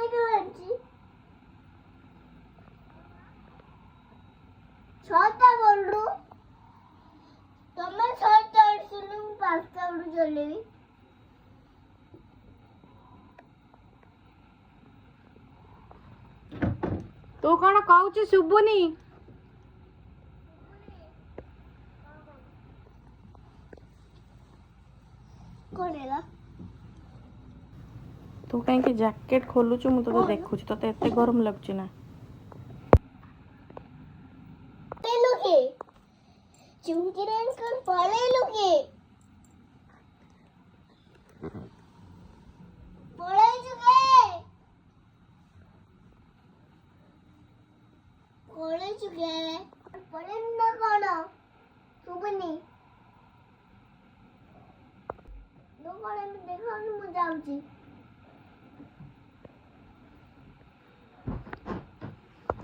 Cycle ଆଣିଛି। 6ଟା ବେଳରୁ ତମେ 6ଟା ଆସିଲେ ମୁଁ 5ଟା ବେଳୁ ଚଲେଇବି। ତୁ କଣ କହୁଛୁ ଶୁଭୁନି? କଣ ହେଲା? ତୁ କାହିଁକି ଜ୍ୟାକେଟ ଖୋଲୁଛୁ? ମୁଁ ତତେ ଦେଖୁଛି, ତତେ ଏତେ ଗରମ ଲାଗୁଛି ନା? ପଳେଇଲୁ କି? ଚୁମକିରେ କଣ ପଳେଇଲୁ କି? ପଳେଇଛୁ କି? ପଳେଇଛୁ କି? ପଳେଇଲୁ ନା କଣ? ଶୁଭୁନି। ତୁ କଣ ଏମିତି ଦେଖାଉନି? ମୁଁ ଯାଉଛି।